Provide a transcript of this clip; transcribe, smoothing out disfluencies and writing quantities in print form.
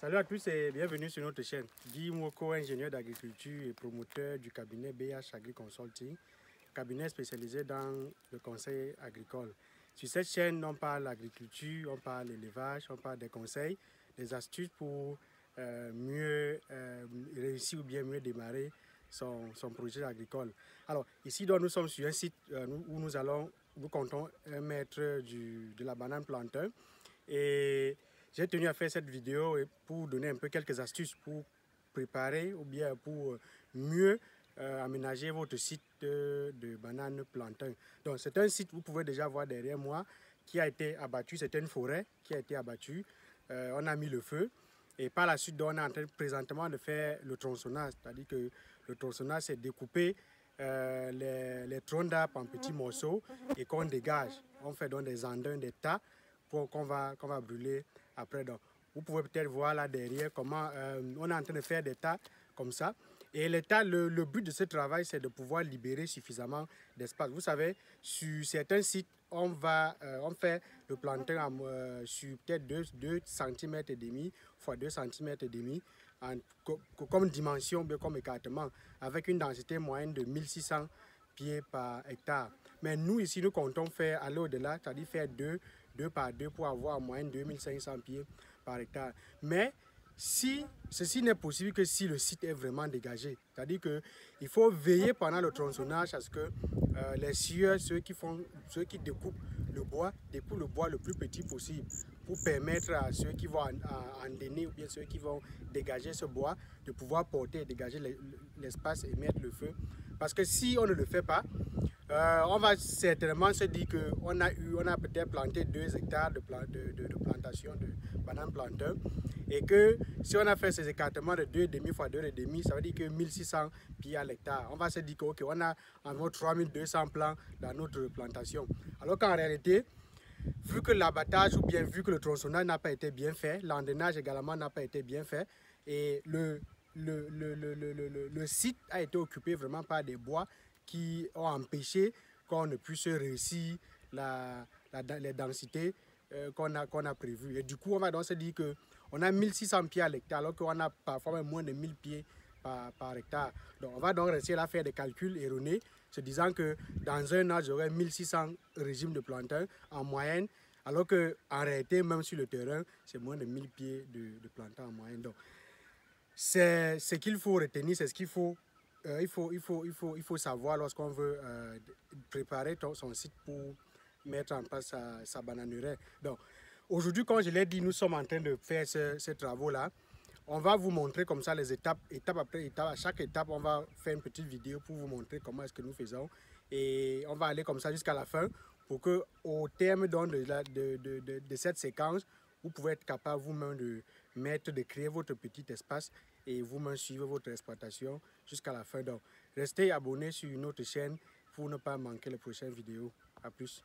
Salut à tous et bienvenue sur notre chaîne. Guy Mwoko, ingénieur d'agriculture et promoteur du cabinet BH Agri Consulting, cabinet spécialisé dans le conseil agricole. Sur cette chaîne, on parle agriculture, on parle élevage, on parle des conseils, des astuces pour mieux réussir ou bien mieux démarrer son projet agricole. Alors, ici, donc, nous sommes sur un site où nous comptons mettre de la banane plantain. Et j'ai tenu à faire cette vidéo pour donner un peu quelques astuces pour préparer ou bien pour mieux aménager votre site de banane plantain. Donc c'est un site, vous pouvez déjà voir derrière moi, qui a été abattu. C'était une forêt qui a été abattue. On a mis le feu. Et par la suite, on est en train présentement de faire le tronçonnage. C'est-à-dire que le tronçonnage, c'est découper les troncs d'arbres en petits morceaux et qu'on dégage. On fait donc des andins, des tas qu'on va brûler après. Donc, vous pouvez peut-être voir là derrière comment on est en train de faire des tas comme ça. Et les tas, le but de ce travail, c'est de pouvoir libérer suffisamment d'espace. Vous savez, sur certains sites, on fait le plantain sur peut-être 2 cm et demi x 2 cm et demi comme dimension, bien comme écartement, avec une densité moyenne de 1600 pieds par hectare. Mais nous, ici, nous comptons faire aller au-delà, c'est-à-dire faire 2 par 2 pour avoir en moyenne 2500 pieds par hectare. Mais ceci n'est possible que si le site est vraiment dégagé. C'est-à-dire qu'il faut veiller pendant le tronçonnage à ce que les scieurs, ceux qui découpent le bois le plus petit possible pour permettre à ceux qui vont endainer ou bien ceux qui vont dégager ce bois de pouvoir porter et dégager l'espace et mettre le feu. Parce que si on ne le fait pas, on va certainement se dire qu'on a peut-être planté 2 hectares de plantation de bananes plantain et que si on a fait ces écartements de 2,5 x 2,5, ça veut dire que 1600 pieds à l'hectare. On va se dire qu'on a environ 3200 plants dans notre plantation. Alors qu'en réalité, vu que l'abattage ou bien vu que le tronçonnage n'a pas été bien fait, l'endainage également n'a pas été bien fait et le site a été occupé vraiment par des bois qui ont empêché qu'on ne puisse réussir les densités qu'on a prévues. Et du coup, on va donc se dire qu'on a 1600 pieds à l'hectare alors qu'on a parfois même moins de 1000 pieds par hectare. Donc, on va donc réussir à faire des calculs erronés, se disant que dans un an, j'aurai 1600 régimes de plantain en moyenne, alors qu'en réalité, même sur le terrain, c'est moins de 1000 pieds de plantain en moyenne. Donc, c'est ce qu'il faut retenir, c'est ce qu'il faut, il faut savoir lorsqu'on veut préparer son site pour mettre en place sa bananeraie. Donc, aujourd'hui, comme je l'ai dit, nous sommes en train de faire ces travaux-là. On va vous montrer comme ça les étapes après étape. À chaque étape, on va faire une petite vidéo pour vous montrer comment est-ce que nous faisons. Et on va aller comme ça jusqu'à la fin pour qu'au terme de cette séquence, vous pouvez être capable vous-même de créer votre petit espace et vous-même suivre votre exploitation jusqu'à la fin. Donc, restez abonnés sur notre chaîne pour ne pas manquer les prochaines vidéos. À plus.